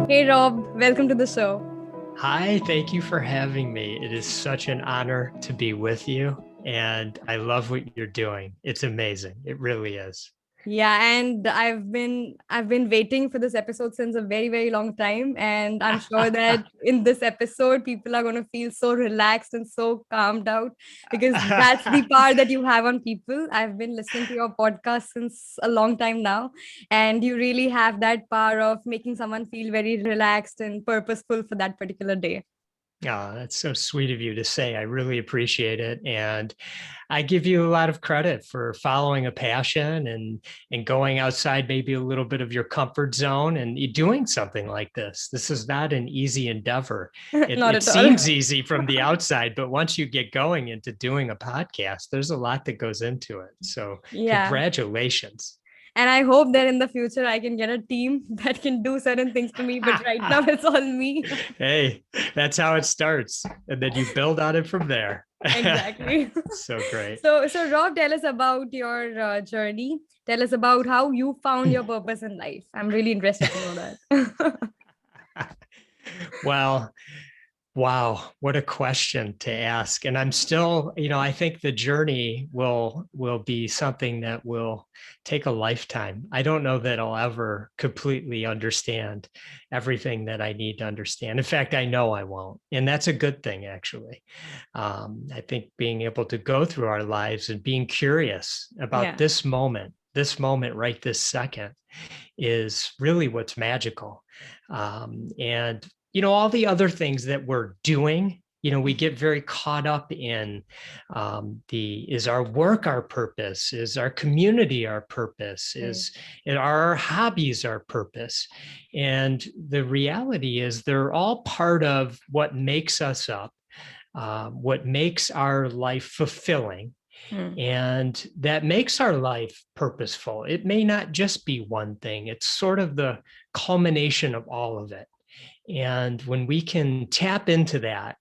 Hey Rob, welcome to the show. Hi, thank you for having me. It is such an honor to be with you, and I love what you're doing. It's amazing. It really is. Yeah, and I've been waiting for this episode since a very, very long time. And I'm sure that in this episode, people are gonna feel so relaxed and so calmed out because that's the power that you have on people. I've been listening to your podcast since a long time now, and you really have that power of making someone feel very relaxed and purposeful for that particular day. Oh, that's so sweet of you to say. I really appreciate it. And I give you a lot of credit for following a passion and going outside maybe a little bit of your comfort zone and doing something like this. This is not an easy endeavor. It, Not it at all. seems easy from the outside, but once you get going into doing a podcast, there's a lot that goes into it. So Yeah. congratulations. And I hope that in the future I can get a team that can do certain things for me. But right now it's all me. Hey, that's how it starts. And then you build on it from there. Exactly. So great. So Rob, tell us about your journey. Tell us about how you found your purpose in life. I'm really interested to know that. Well, wow, what a question to ask. And I'm still, I think the journey will be something that will take a lifetime. I don't know that I'll ever completely understand everything that I need to understand. In fact, I know I won't. And that's a good thing, actually. I think being able to go through our lives and being curious about Yeah. this moment right this second is really what's magical. And all the other things that we're doing, we get very caught up in is our work our purpose? Is our community our purpose? Are our hobbies our purpose? And the reality is they're all part of what makes us up, what makes our life fulfilling. And that makes our life purposeful. It may not just be one thing. It's sort of the culmination of all of it. And when we can tap into that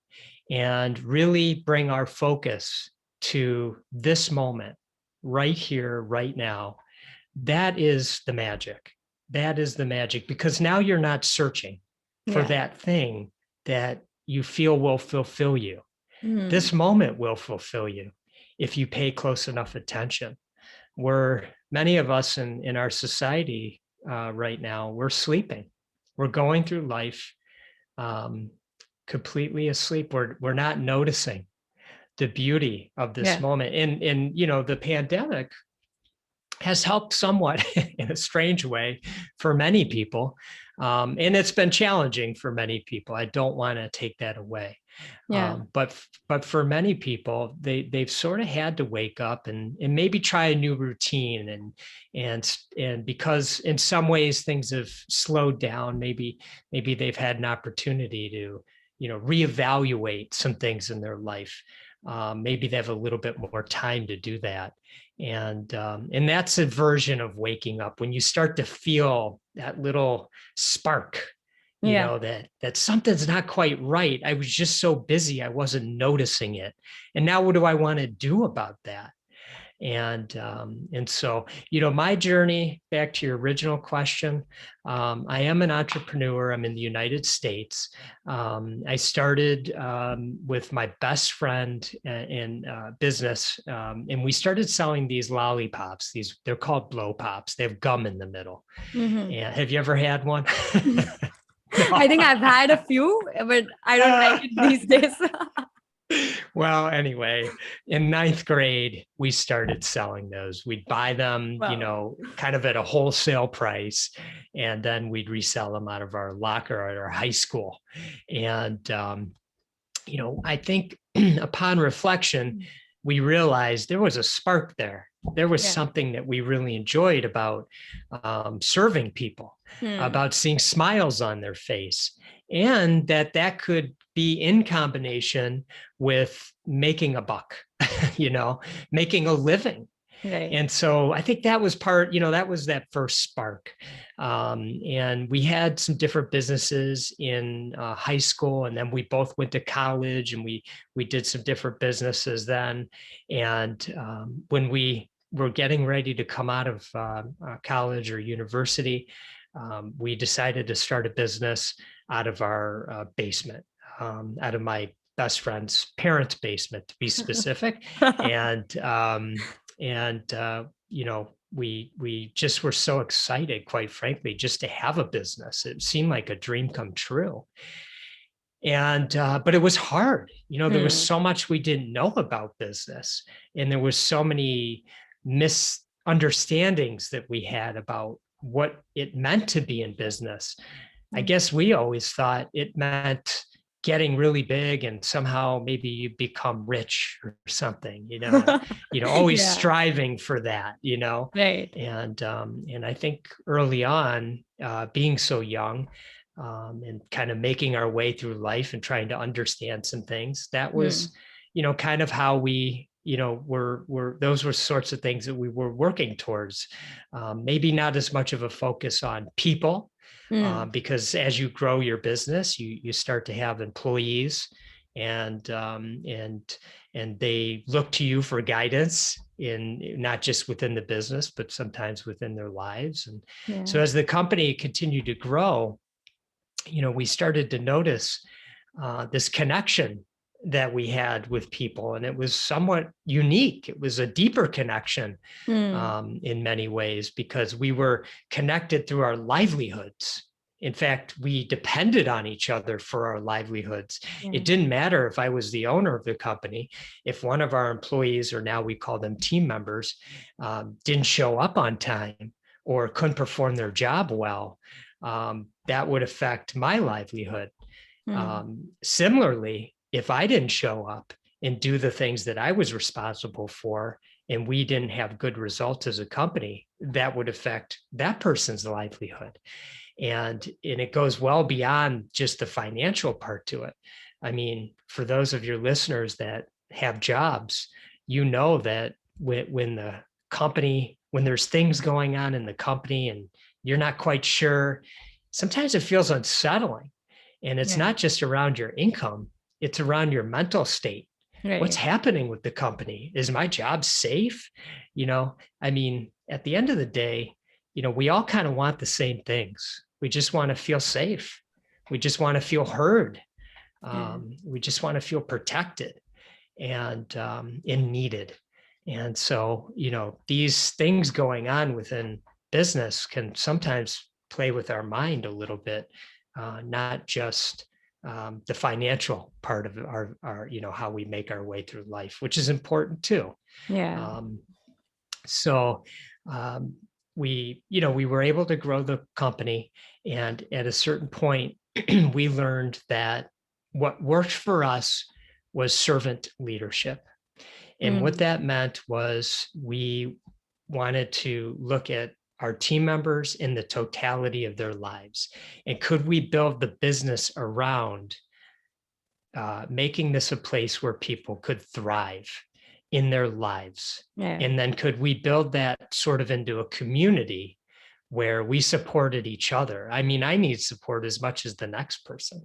and really bring our focus to this moment, right here, right now, that is the magic. That is the magic, because now you're not searching for Yeah. that thing that you feel will fulfill you. Hmm. This moment will fulfill you if you pay close enough attention. Where many of us in our society right now, we're sleeping. We're going through life completely asleep. We're not noticing the beauty of this Yeah. moment. And the pandemic has helped somewhat in a strange way for many people. And it's been challenging for many people. I don't want to take that away. Yeah. But for many people, they've sort of had to wake up and maybe try a new routine and because in some ways things have slowed down, maybe they've had an opportunity to reevaluate some things in their life. Maybe they have a little bit more time to do that. And that's a version of waking up when you start to feel that little spark, Yeah. that something's not quite right. I was just so busy, I wasn't noticing it. And now what do I want to do about that? And so, my journey, back to your original question, I am an entrepreneur. I'm in the United States. I started with my best friend in business, and we started selling these lollipops. They're called blow pops. They have gum in the middle. Mhm. And have you ever had one? I think I've had a few, but I don't like it these days. Well, anyway, in ninth grade, we started selling those. We'd buy them, Wow. kind of at a wholesale price, and then we'd resell them out of our locker at our high school. And, I think upon reflection, we realized there was a spark there. There was something that we really enjoyed about serving people, about seeing smiles on their face, and that could be in combination with making a buck, making a living. Right. And so I think that was that was that first spark. And we had some different businesses in high school, and then we both went to college, and we did some different businesses then. And when we were getting ready to come out of college or university, we decided to start a business out of our basement, out of my best friend's parents' basement, to be specific. And we just were so excited, quite frankly, just to have a business. It seemed like a dream come true. And but it was hard. There was so much we didn't know about business, and there was so many misunderstandings that we had about what it meant to be in business. I guess we always thought it meant getting really big and somehow maybe you become rich or something, always striving for that, Right. And I think early on, being so young, and kind of making our way through life and trying to understand some things, that was, kind of how we, those were sorts of things that we were working towards. Maybe not as much of a focus on people, because as you grow your business, you start to have employees, and they look to you for guidance in not just within the business, but sometimes within their lives. And so as the company continued to grow, we started to notice this connection that we had with people, and it was somewhat unique. It was a deeper connection in many ways, because we were connected through our livelihoods. In fact, we depended on each other for our livelihoods. It didn't matter if I was the owner of the company. If one of our employees, or now we call them team members, didn't show up on time or couldn't perform their job well, that would affect my livelihood. Similarly, if I didn't show up and do the things that I was responsible for, and we didn't have good results as a company, that would affect that person's livelihood. And it goes well beyond just the financial part to it. I mean, for those of your listeners that have jobs, that when the company, when there's things going on in the company and you're not quite sure, sometimes it feels unsettling. And it's not just around your income, it's around your mental state. Right. What's happening with the company? Is my job safe? I mean, at the end of the day, we all kind of want the same things. We just want to feel safe. We just want to feel heard. We just want to feel protected and needed. And so, these things going on within business can sometimes play with our mind a little bit, not just the financial part of our how we make our way through life, which is important too. We were able to grow the company, and at a certain point, we learned that what worked for us was servant leadership. And what that meant was we wanted to look at our team members in the totality of their lives. And could we build the business around making this a place where people could thrive in their lives? And then could we build that sort of into a community where we supported each other? I mean, I need support as much as the next person.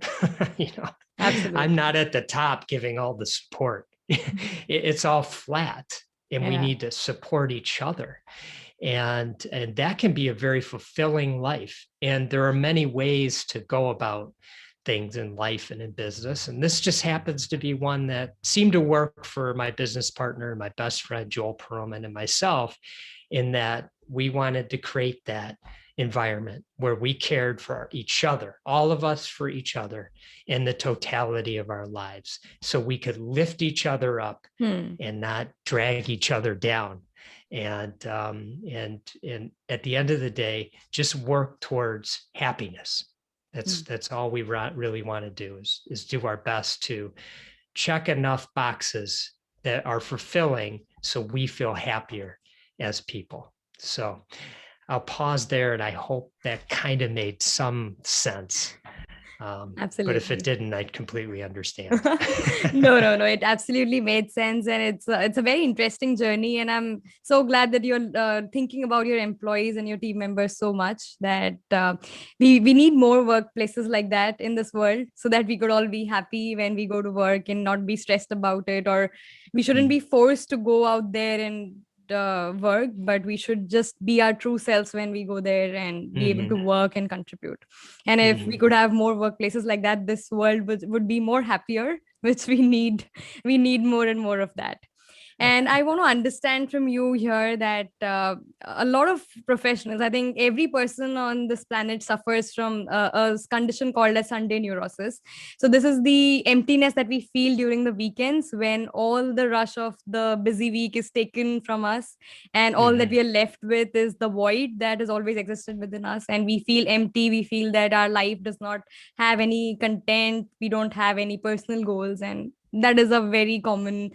Absolutely. I'm not at the top giving all the support. It's all flat, and we need to support each other. And that can be a very fulfilling life. And there are many ways to go about things in life and in business. And this just happens to be one that seemed to work for my business partner, my best friend, Joel Perlman, and myself, in that we wanted to create that environment where we cared for each other, all of us for each other, in the totality of our lives, so we could lift each other up and not drag each other down. And at the end of the day, just work towards happiness. That's all we really want to do, is do our best to check enough boxes that are fulfilling, so we feel happier as people. So I'll pause there, and I hope that kind of made some sense. Absolutely. But if it didn't, I'd completely understand. No. It absolutely made sense. And it's a very interesting journey. And I'm so glad that you're thinking about your employees and your team members so much, that we need more workplaces like that in this world, so that we could all be happy when we go to work and not be stressed about it, or we shouldn't be forced to go out there and work, but we should just be our true selves when we go there and be able to work and contribute. And if we could have more workplaces like that, this world would be more happier, which we need. We need more and more of that. And I want to understand from you here that a lot of professionals, I think every person on this planet suffers from a condition called as Sunday neurosis. So this is the emptiness that we feel during the weekends when all the rush of the busy week is taken from us, and all that we are left with is the void that has always existed within us. And we feel empty. We feel that our life does not have any content. We don't have any personal goals. And that is a very common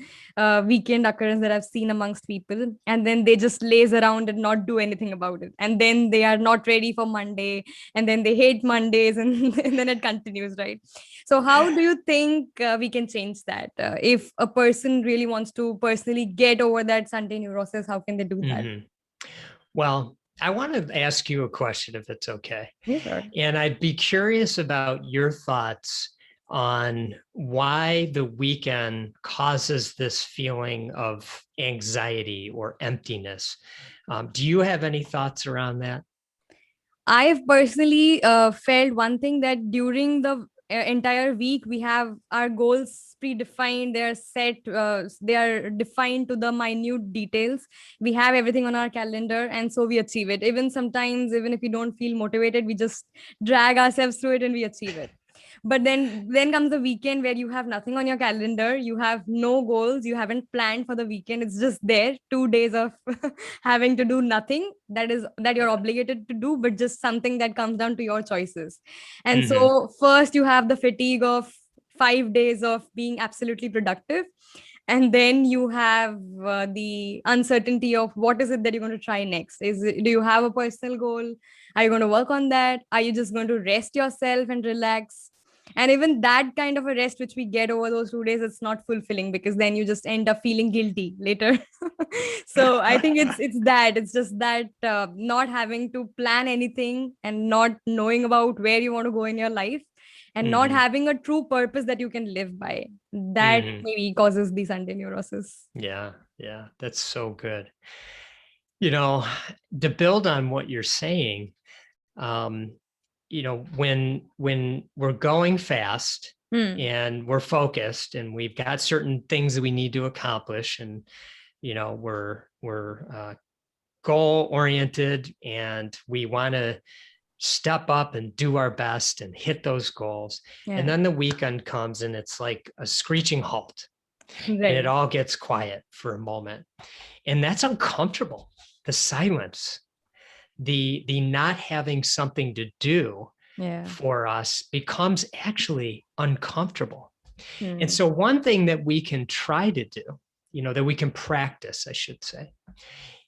weekend occurrence that I've seen amongst people. And then they just laze around and not do anything about it. And then they are not ready for Monday. And then they hate Mondays, and, and then it continues, right? So, how do you think we can change that? If a person really wants to personally get over that Sunday neurosis, how can they do that? Well, I want to ask you a question, if it's okay. Yeah, sure. And I'd be curious about your thoughts on why the weekend causes this feeling of anxiety or emptiness. Do you have any thoughts around that? I've personally felt one thing, that during the entire week we have our goals predefined. They are set, they are defined to the minute details. We have everything on our calendar, and so we achieve it. Even sometimes, even if we don't feel motivated, we just drag ourselves through it and we achieve it. But then comes the weekend where you have nothing on your calendar, you have no goals, you haven't planned for the weekend. It's just there, 2 days of having to do nothing that you're obligated to do, but just something that comes down to your choices. And so first you have the fatigue of 5 days of being absolutely productive, and then you have the uncertainty of what is it that you're going to try next. Do you have a personal goal? Are you going to work on that? Are you just going to rest yourself and relax? And even that kind of a rest which we get over those 2 days, it's not fulfilling, because then you just end up feeling guilty later. So I think it's just that not having to plan anything and not knowing about where you want to go in your life, and not having a true purpose that you can live by, that maybe causes the Sunday neurosis. Yeah, that's so good. To build on what you're saying, when we're going fast and we're focused and we've got certain things that we need to accomplish, and we're goal oriented, and we want to step up and do our best and hit those goals. Yeah. And then the weekend comes and it's like a screeching halt. Right. And it all gets quiet for a moment. And that's uncomfortable. The silence, the not having something to do for us becomes actually uncomfortable. And so one thing that we can try to do, that we can practice, I should say,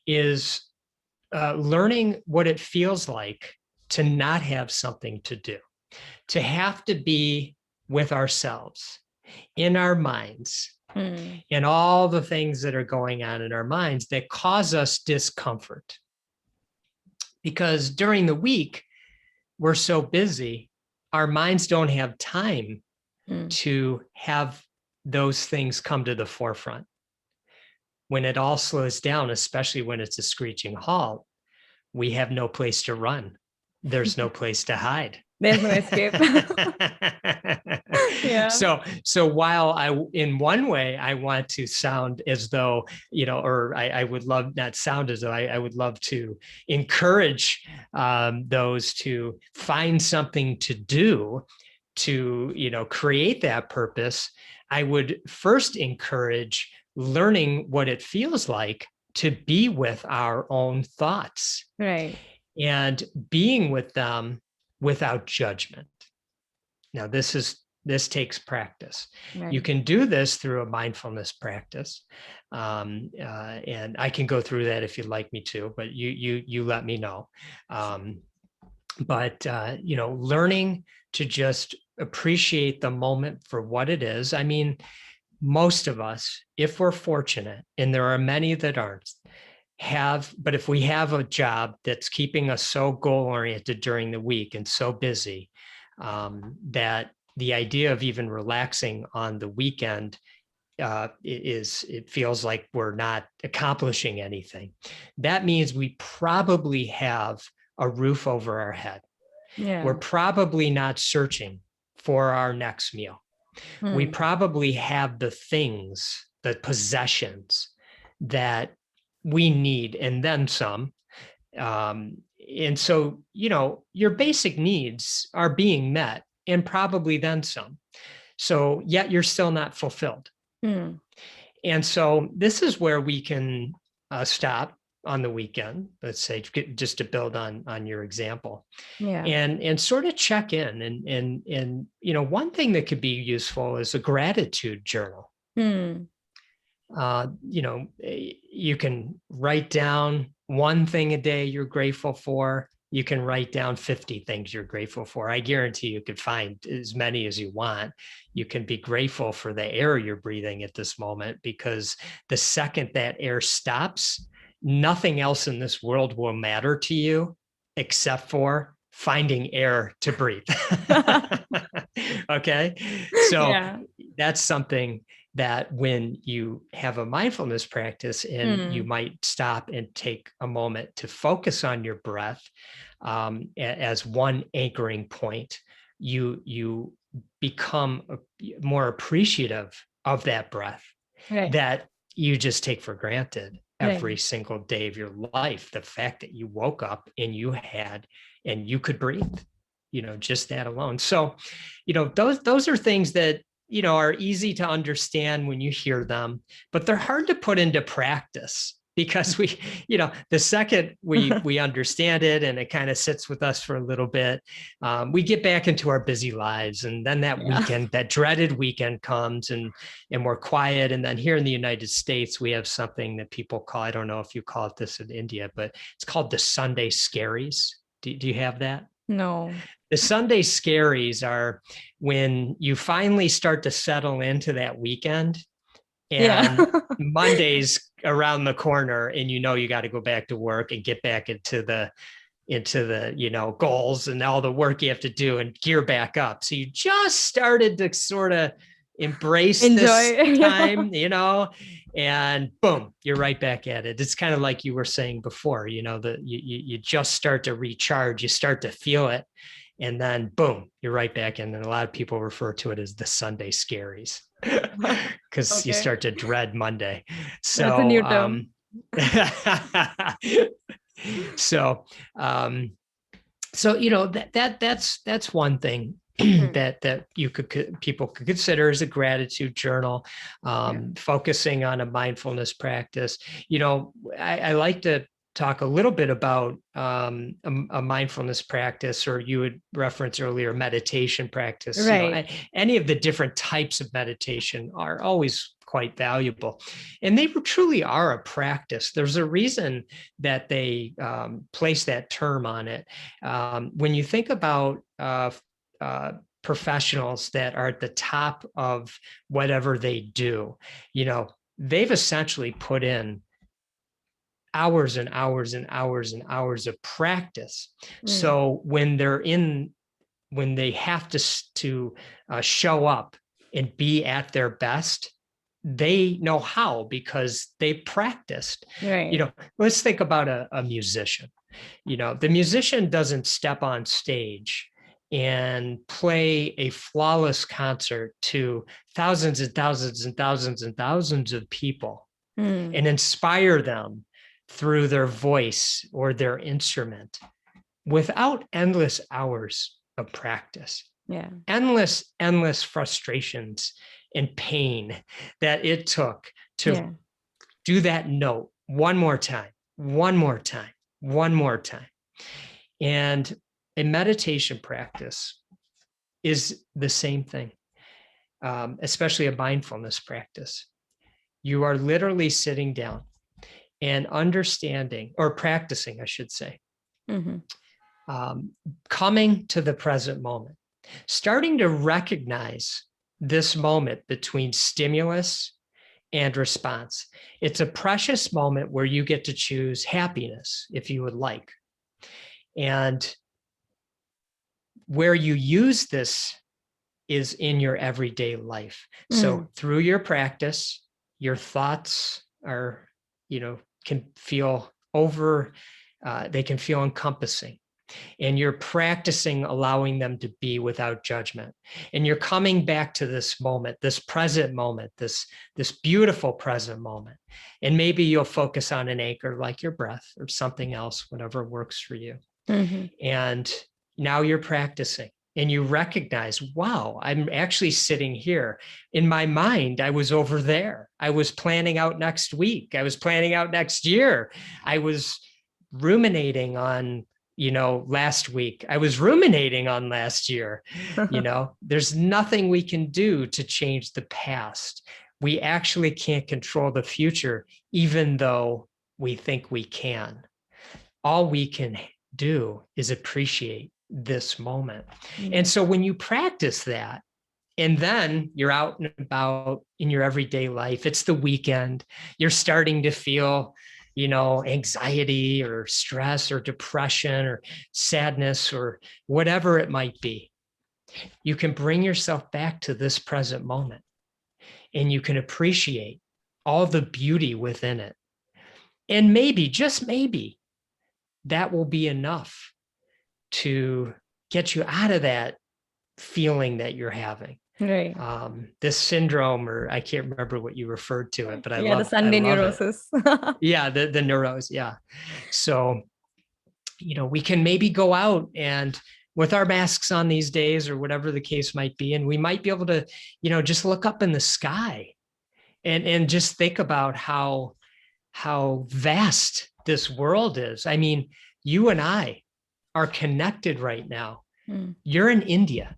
is learning what it feels like to not have something to do, to have to be with ourselves, in our minds, and all the things that are going on in our minds that cause us discomfort. Because during the week, we're so busy, our minds don't have time to have those things come to the forefront. When it all slows down, especially when it's a screeching halt, we have no place to run. There's no place to hide. There's no escape. Yeah. So while in one way, I want to sound as though, or I would love, not sound as though, I would love to encourage those to find something to do to, create that purpose. I would first encourage learning what it feels like to be with our own thoughts. Right. And being with them without judgment. Now, this takes practice. Right. You can do this through a mindfulness practice. And I can go through that if you'd like me to, but you let me know. But learning to just appreciate the moment for what it is. I mean, most of us, if we're fortunate, and there are many that aren't, but if we have a job that's keeping us so goal-oriented during the week and so busy, that the idea of even relaxing on the weekend it feels like we're not accomplishing anything. That means we probably have a roof over our head. Yeah. We're probably not searching for our next meal. We probably have the things, the possessions that we need, and then some. And so, your basic needs are being met, and probably then some. So yet you're still not fulfilled. And so this is where we can stop on the weekend, let's say, just to build on your example, and sort of check in. And one thing that could be useful is a gratitude journal. You can write down one thing a day you're grateful for. You can write down 50 things you're grateful for. I guarantee you could find as many as you want. You can be grateful for the air you're breathing at this moment, because the second that air stops, nothing else in this world will matter to you except for finding air to breathe. Okay. So that's something that when you have a mindfulness practice and you might stop and take a moment to focus on your breath as one anchoring point, you become more appreciative of that breath that you just take for granted every single day of your life. The fact that you woke up and you could breathe, just that alone. So, those are things that, are easy to understand when you hear them, but they're hard to put into practice, because the second we understand it and it kind of sits with us for a little bit, we get back into our busy lives. And then that weekend, that dreaded weekend comes and we're quiet. And then here in the United States, we have something that people call, I don't know if you call it this in India, but it's called the Sunday Scaries. Do you have that? No. The Sunday Scaries are when you finally start to settle into that weekend, and Monday's around the corner, and you got to go back to work and get back into the goals and all the work you have to do and gear back up. So you just started to sort of embrace this time, and boom, you're right back at it. It's kind of like you were saying before, that you just start to recharge, you start to feel it, and then boom, you're right back in. And a lot of people refer to it as the Sunday Scaries, because you start to dread Monday. So that's a new term. That's one thing that people could consider as a gratitude journal, focusing on a mindfulness practice. I like to talk a little bit about a mindfulness practice, or you would reference earlier meditation practice. Right. Any of the different types of meditation are always quite valuable, and they truly are a practice. There's a reason that they place that term on it. When you think about professionals that are at the top of whatever they do, they've essentially put in hours and hours and hours and hours of practice. So when they have to show up and be at their best, they know how, because they practiced. Right. Let's think about a musician. The musician doesn't step on stage and play a flawless concert to thousands and thousands and thousands and thousands of people and inspire them through their voice or their instrument without endless hours of practice. Endless frustrations and pain that it took to do that note one more time. And a meditation practice is the same thing, especially a mindfulness practice. You are literally sitting down and understanding, or practicing, I should say, coming to the present moment, starting to recognize this moment between stimulus and response. It's a precious moment where you get to choose happiness if you would like. And where you use this is in your everyday life. So through your practice, your thoughts are, can feel they can feel encompassing. And you're practicing allowing them to be without judgment. And you're coming back to this moment, this present moment, this beautiful present moment. And maybe you'll focus on an anchor like your breath or something else, whatever works for you. And now you're practicing and you recognize, wow, I'm actually sitting here. In my mind, I was over there. I was planning out next week. I was planning out next year. I was ruminating on last week. I was ruminating on last year. There's nothing we can do to change the past. We actually can't control the future, even though we think we can. All we can do is appreciate this moment. And so when you practice that, and then you're out and about in your everyday life, it's the weekend, you're starting to feel anxiety or stress or depression or sadness or whatever it might be. You can bring yourself back to this present moment and you can appreciate all the beauty within it. And maybe, just maybe, that will be enough to get you out of that feeling that you're having. Right. This syndrome, or I can't remember what you referred to it, but I love the Sunday neurosis. Yeah, the neurosis. Yeah. So, we can maybe go out and with our masks on these days or whatever the case might be, and we might be able to, just look up in the sky and just think about how vast this world is. I mean, you and I are connected right now. You're in India.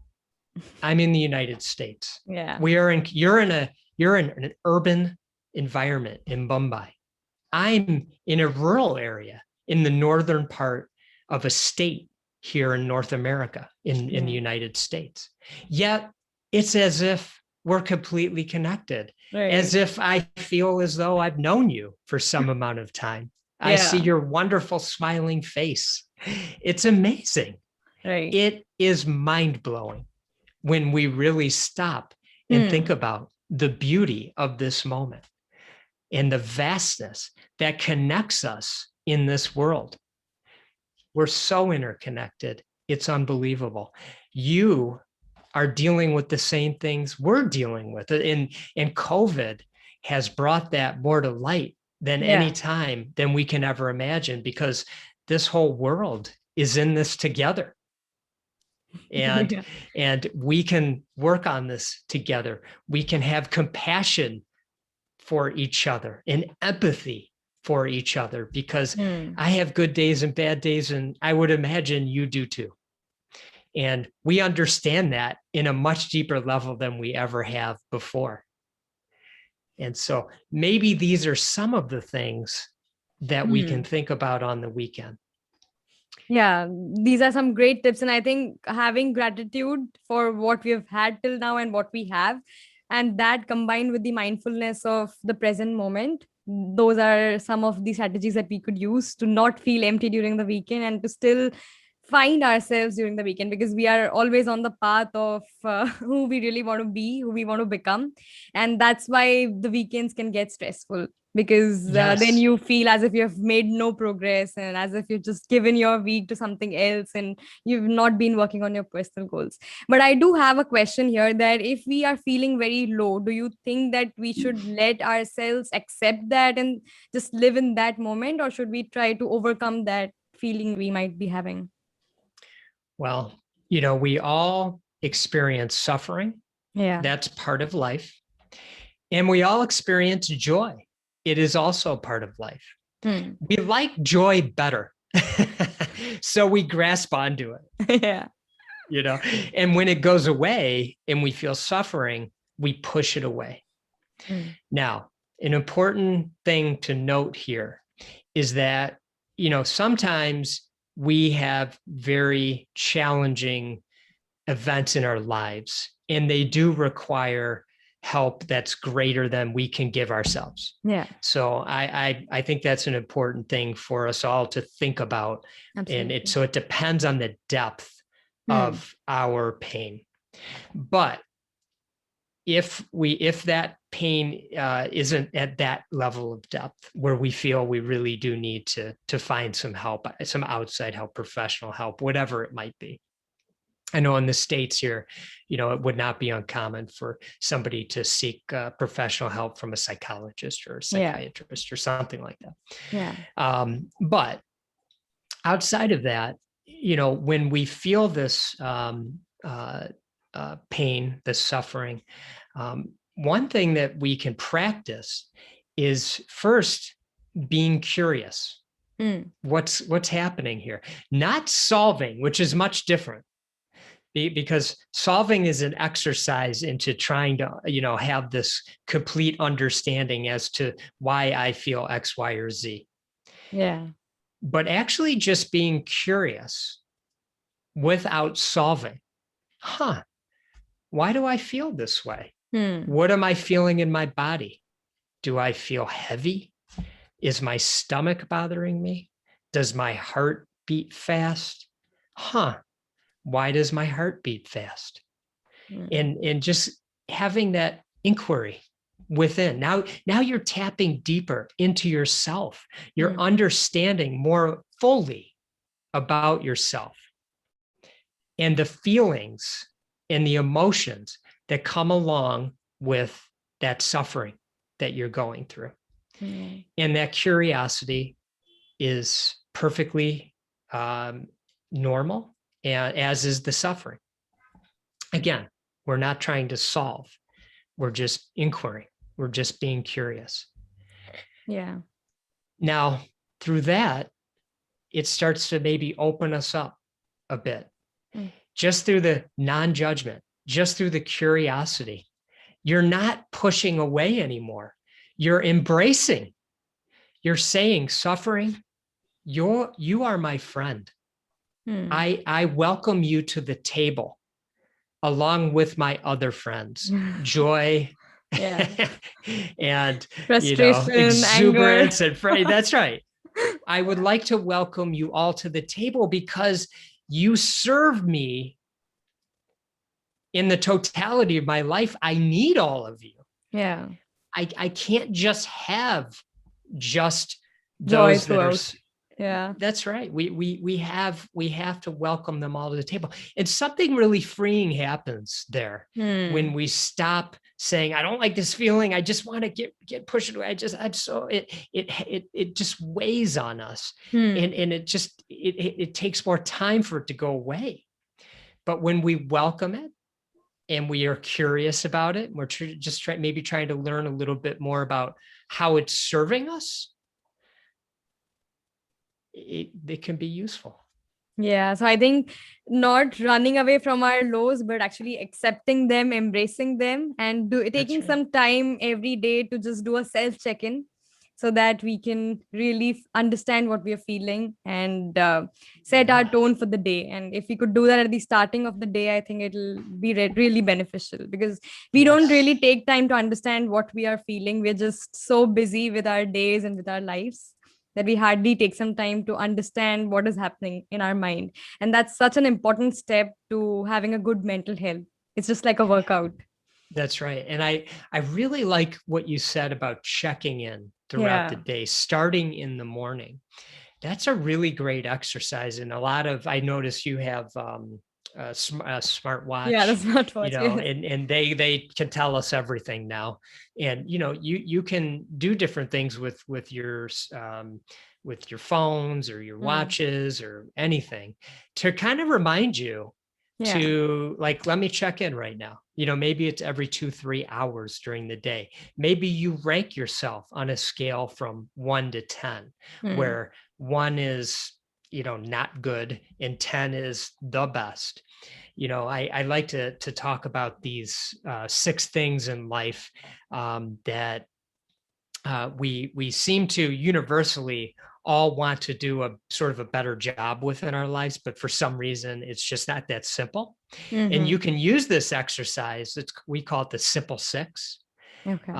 I'm in the United States. Yeah. You're in an urban environment in Mumbai. I'm in a rural area in the northern part of a state here in North America, in the United States. Yet it's as if we're completely connected, as if I feel as though I've known you for some amount of time. I see your wonderful smiling face. It's amazing. Right. It is mind-blowing when we really stop and think about the beauty of this moment and the vastness that connects us in this world. We're so interconnected. It's unbelievable. You are dealing with the same things we're dealing with. And COVID has brought that more to light than any time than we can ever imagine, because this whole world is in this together. And we can work on this together. We can have compassion for each other and empathy for each other, because I have good days and bad days, and I would imagine you do too. And we understand that in a much deeper level than we ever have before. And so maybe these are some of the things that we can think about on the weekend. Yeah, these are some great tips. And I think having gratitude for what we have had till now and what we have, and that combined with the mindfulness of the present moment, those are some of the strategies that we could use to not feel empty during the weekend and to still find ourselves during the weekend, because we are always on the path of who we really want to be, who we want to become. And that's why the weekends can get stressful, because then you feel as if you have made no progress and as if you've just given your week to something else and you've not been working on your personal goals. But I do have a question here, that if we are feeling very low, do you think that we should let ourselves accept that and just live in that moment, or should we try to overcome that feeling we might be having? Well, we all experience suffering. Yeah. That's part of life. And we all experience joy. It is also part of life. We like joy better. So we grasp onto it. Yeah. And when it goes away and we feel suffering, we push it away. Now, an important thing to note here is that, sometimes we have very challenging events in our lives, and they do require help that's greater than we can give ourselves. Yeah. So I think that's an important thing for us all to think about. Absolutely. And so it depends on the depth of our pain. But if that pain isn't at that level of depth where we feel we really do need to find some help, some outside help, professional help, whatever it might be. I know in the States here, it would not be uncommon for somebody to seek professional help from a psychologist or a psychiatrist or something like that. Yeah. But outside of that, when we feel this pain, this suffering, one thing that we can practice is first being curious. What's happening here? Not solving, which is much different. Because solving is an exercise into trying to, have this complete understanding as to why I feel X, Y, or Z. Yeah. But actually just being curious without solving. Why do I feel this way? What am I feeling in my body? Do I feel heavy? Is my stomach bothering me? Does my heart beat fast? Why does my heart beat fast? And just having that inquiry within. Now you're tapping deeper into yourself. You're understanding more fully about yourself and the feelings and the emotions that come along with that suffering that you're going through. And that curiosity is perfectly normal, and as is the suffering. Again, we're not trying to solve. We're just inquiring. We're just being curious. Yeah. Now, through that, it starts to maybe open us up a bit. Just through the non-judgment, just through the curiosity. You're not pushing away anymore. You're embracing. You're saying, suffering, you are my friend. I welcome you to the table along with my other friends, joy and frustration, exuberance anger. and that's right. I would like to welcome you all to the table because you serve me in the totality of my life. I need all of you. Yeah. I can't just have just those that are. Yeah, that's right. We have to welcome them all to the table. And something really freeing happens there when we stop saying, I don't like this feeling. I just want to get pushed away. It just weighs on us. And it takes more time for it to go away. But when we welcome it and we are curious about it, we're just maybe trying to learn a little bit more about how it's serving us. It can be useful. Yeah. So I think not running away from our lows, but actually accepting them, embracing them, and taking some time every day to just do a self check-in so that we can really understand what we are feeling and set our tone for the day. And if we could do that at the starting of the day, I think it'll be really beneficial, because we don't really take time to understand what we are feeling. We're just so busy with our days and with our lives that we hardly take some time to understand what is happening in our mind. And that's such an important step to having a good mental health. It's just like a workout. That's right. And I really like what you said about checking in throughout the day, starting in the morning. That's a really great exercise. And I notice you have a smartwatch. Yeah, the smartwatch. And they can tell us everything now. And you can do different things with your phones or your watches or anything to kind of remind you to, like, let me check in right now. Maybe it's every 2-3 hours during the day. Maybe you rank yourself on a scale from 1 to 10, where 1 is not good and 10 is the best. I like to talk about these 6 things in life that we seem to universally all want to do a sort of a better job with in our lives, but for some reason it's just not that simple. And you can use this exercise. We call it the simple 6. Okay.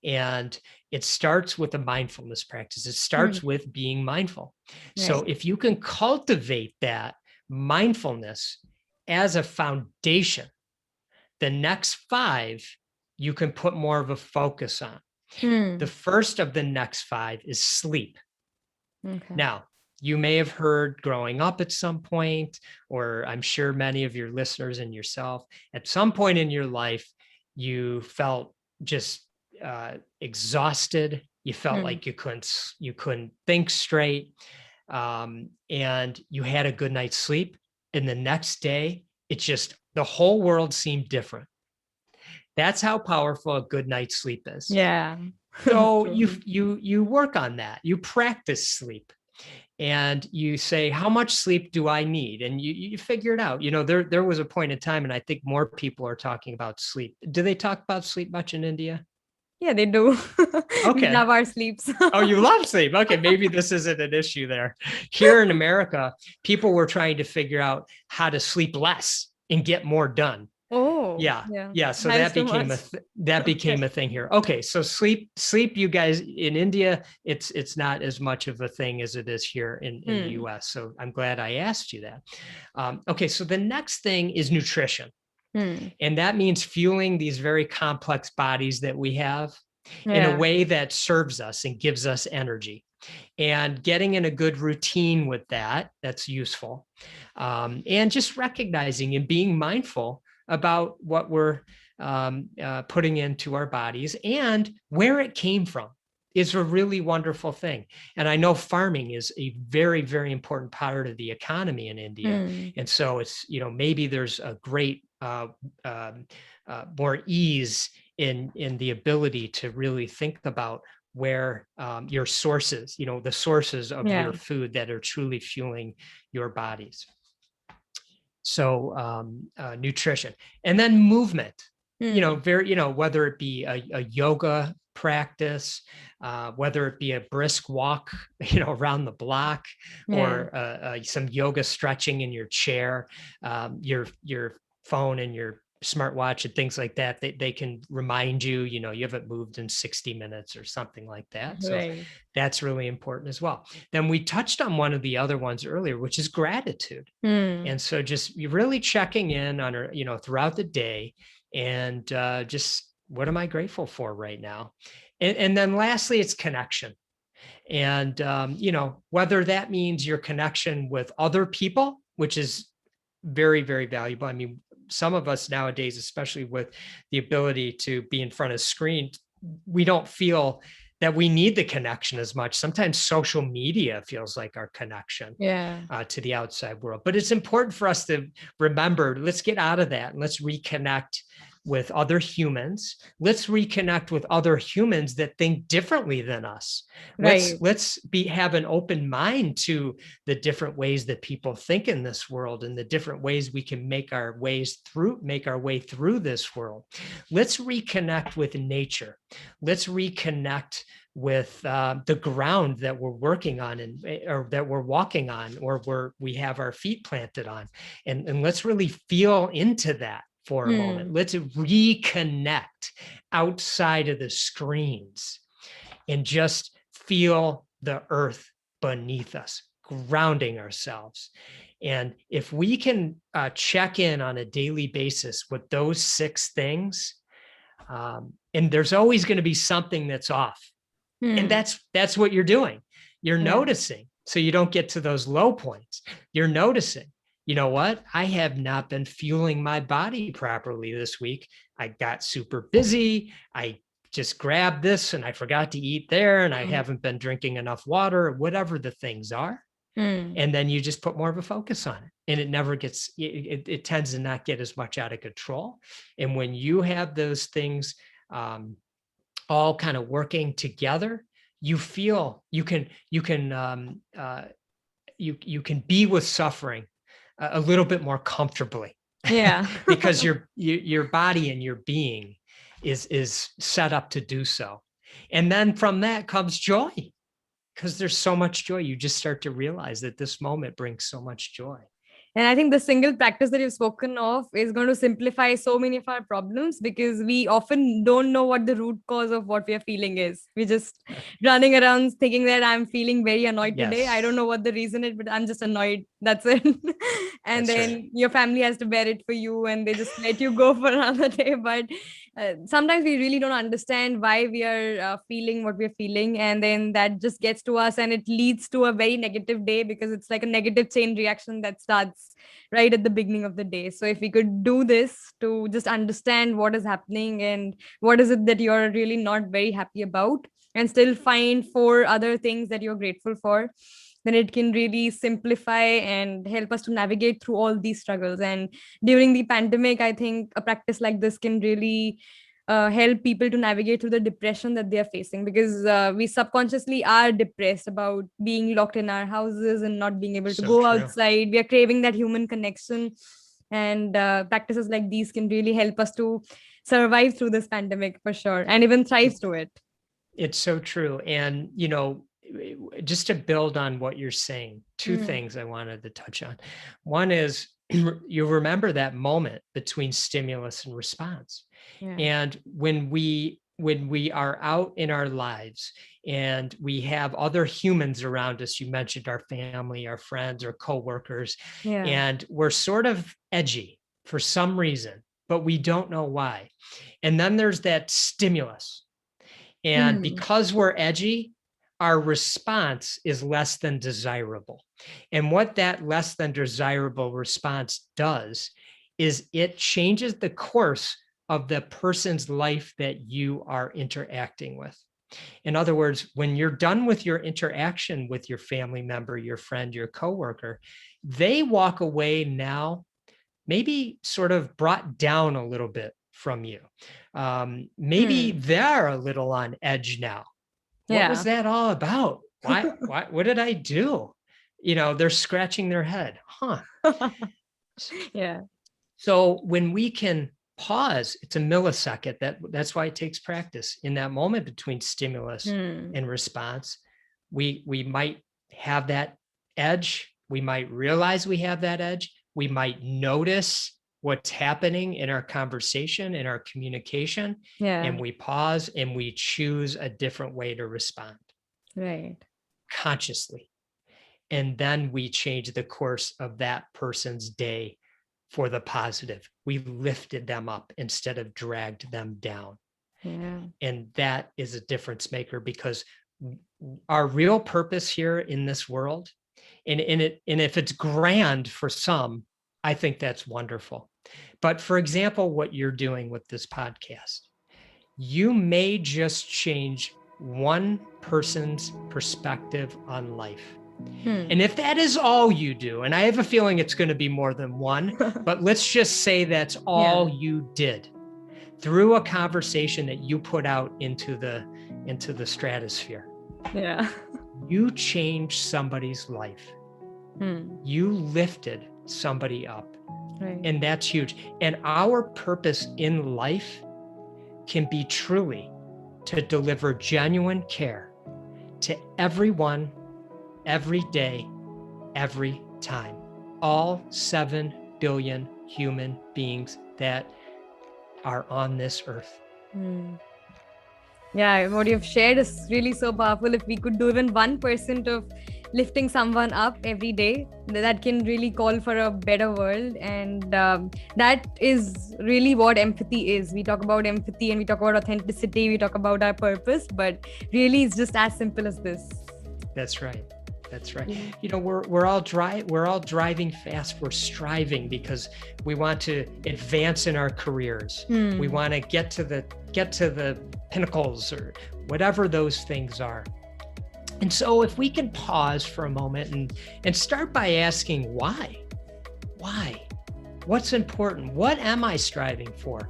And it starts with a mindfulness practice. It starts with being mindful. Right. So if you can cultivate that mindfulness as a foundation The next 5, you can put more of a focus on. The first of the next 5 is sleep. Okay. Now, you may have heard growing up at some point, or I'm sure many of your listeners and yourself, at some point in your life, you felt just exhausted. You felt like you couldn't think straight, and you had a good night's sleep. And the next day, the whole world seemed different. That's how powerful a good night's sleep is. Yeah. So you work on that. You practice sleep. And you say, how much sleep do I need? And you figure it out. There was a point in time, and I think more people are talking about sleep. Do they talk about sleep much in India? Yeah, they do. Okay. We love our sleeps. Oh, you love sleep. Okay, maybe this isn't an issue there. Here in America, people were trying to figure out how to sleep less and get more done. Oh, yeah. So that became a thing here. Okay, so sleep. You guys in India, it's not as much of a thing as it is here in the U.S. So I'm glad I asked you that. Okay, so the next thing is nutrition, and that means fueling these very complex bodies that we have in a way that serves us and gives us energy. And getting in a good routine with that's useful. And just recognizing and being mindful about what we're putting into our bodies and where it came from is a really wonderful thing. And I know farming is a very, very important part of the economy in India. And so it's, maybe there's a great more ease in the ability to really think about where your sources, the sources of your food that are truly fueling your bodies. So nutrition, and then movement, whether it be a yoga practice, whether it be a brisk walk, around the block, or some yoga stretching in your chair, your phone and your smartwatch and things like that, they can remind you, you haven't moved in 60 minutes or something like that. So that's really important as well. Then we touched on one of the other ones earlier, which is gratitude. And so just really checking in on, throughout the day, and just what am I grateful for right now? And then lastly, it's connection. And, whether that means your connection with other people, which is very, very valuable. I mean, some of us nowadays, especially with the ability to be in front of screens, we don't feel that we need the connection as much. Sometimes social media feels like our connection to the outside world. But it's important for us to remember, let's get out of that and let's reconnect with other humans. Let's reconnect with other humans that think differently than us. Let's have an open mind to the different ways that people think in this world and the different ways we can make our way through this world. Let's reconnect with nature. Let's reconnect with the ground that we're working on or that we're walking on, or we have our feet planted on. And let's really feel into that for a moment. Let's reconnect outside of the screens and just feel the earth beneath us, grounding ourselves. And if we can check in on a daily basis with those 6 things, and there's always going to be something that's off. And that's what you're doing. You're noticing, so you don't get to those low points. You're noticing, you know what? I have not been fueling my body properly this week. I got super busy. I just grabbed this and I forgot to eat there, and I haven't been drinking enough water, whatever the things are. And then you just put more of a focus on it, and it never gets, it tends to not get as much out of control. And when you have those things all kind of working together, you feel you can be with suffering a little bit more comfortably. Because your body and your being is set up to do so. And then from that comes joy, because there's so much joy. You just start to realize that this moment brings so much joy. And I think the single practice that you've spoken of is going to simplify so many of our problems, because we often don't know what the root cause of what we are feeling is. We're just running around thinking that I'm feeling very annoyed today. I don't know what the reason is, but I'm just annoyed That's it. And That's then right. your family has to bear it for you, and they just let you go for another day. But sometimes we really don't understand why we are feeling what we're feeling, and then that just gets to us, and it leads to a very negative day, because it's like a negative chain reaction that starts right at the beginning of the day. So if we could do this to just understand what is happening and what is it that you're really not very happy about, and still find four other things that you're grateful for, then it can really simplify and help us to navigate through all these struggles. And during the pandemic, I think a practice like this can really help people to navigate through the depression that they are facing, because we subconsciously are depressed about being locked in our houses and not being able to So go true. outside. We are craving that human connection, and practices like these can really help us to survive through this pandemic for sure, and even thrive through it. It's so true. And, just to build on what you're saying, two Mm, things I wanted to touch on. One is you remember that moment between stimulus and response. yeah. And when we are out in our lives and we have other humans around us, you mentioned our family, our friends, or coworkers, Yeah. and we're sort of edgy for some reason, but we don't know why. And then there's that stimulus. And Hmm. because we're edgy, our response is less than desirable. And what that less than desirable response does is it changes the course of the person's life that you are interacting with. In other words, when you're done with your interaction with your family member, your friend, your coworker, they walk away now, maybe sort of brought down a little bit from you. Maybe Hmm. they're a little on edge now. What was Yeah. that all about? What did I do? They're scratching their head. Huh. Yeah. So when we can pause, it's a millisecond. That's why it takes practice. In that moment between stimulus Hmm. and response, we might have that edge. We might realize we have that edge. We might notice what's happening in our conversation, in our communication, Yeah. and we pause and we choose a different way to respond Right. consciously. And then we change the course of that person's day for the positive. We lifted them up instead of dragged them down. Yeah. And that is a difference maker, because our real purpose here in this world, and if it's grand for some, I think that's wonderful. But for example, what you're doing with this podcast, you may just change one person's perspective on life. Hmm. And if that is all you do, and I have a feeling it's going to be more than one, but let's just say that's all Yeah. you did through a conversation that you put out into the stratosphere, Yeah. you changed somebody's life. Hmm. You lifted somebody up. Right. And that's huge. And our purpose in life can be truly to deliver genuine care to everyone, every day, every time. All 7 billion human beings that are on this earth. Hmm. Yeah, what you've shared is really so powerful. If we could do even 1% of lifting someone up every day, that can really call for a better world. And that is really what empathy is. We talk about empathy and we talk about authenticity, we talk about our purpose, but really it's just as simple as this. That's right. That's right. Yeah. We're all driving fast. We're striving because we want to advance in our careers. We want to get to the pinnacles or whatever those things are. And so if we can pause for a moment and start by asking why? What's important? What am I striving for?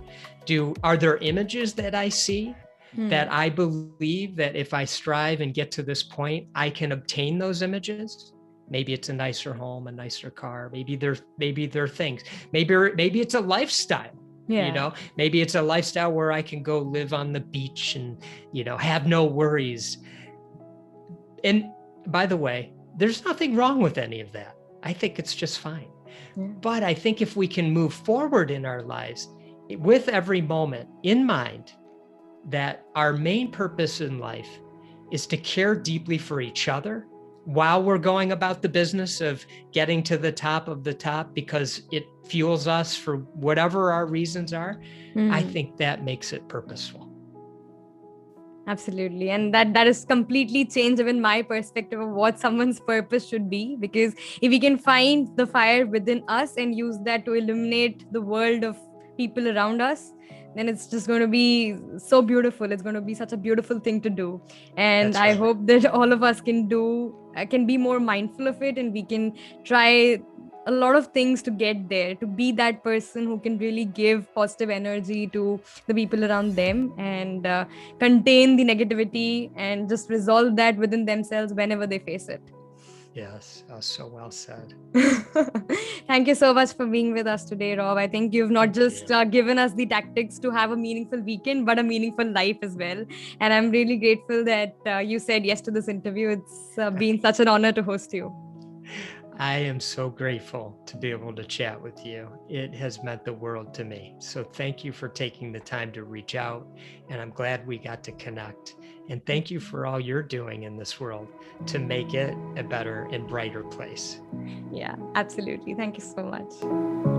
Are there images that I see that I believe that if I strive and get to this point, I can obtain those images? Maybe it's a nicer home, a nicer car. Maybe they're things. Maybe it's a lifestyle. Yeah. Maybe it's a lifestyle where I can go live on the beach and, have no worries. And by the way, there's nothing wrong with any of that. I think it's just fine. Yeah. But I think if we can move forward in our lives with every moment in mind, that our main purpose in life is to care deeply for each other while we're going about the business of getting to the top of the top because it fuels us for whatever our reasons are, I think that makes it purposeful. Absolutely. And that has completely changed even my perspective of what someone's purpose should be. Because if we can find the fire within us and use that to illuminate the world of people around us, then it's just going to be so beautiful. It's going to be such a beautiful thing to do. And I hope that all of us can be more mindful of it, and we can try a lot of things to get there, to be that person who can really give positive energy to the people around them, and contain the negativity and just resolve that within themselves whenever they face it. Yes, so well said. Thank you so much for being with us today, Rob. I think you've not just given us the tactics to have a meaningful weekend, but a meaningful life as well. And I'm really grateful that you said yes to this interview. It's been such an honor to host you. I am so grateful to be able to chat with you. It has meant the world to me. So thank you for taking the time to reach out, and I'm glad we got to connect. And thank you for all you're doing in this world to make it a better and brighter place. Yeah, absolutely. Thank you so much.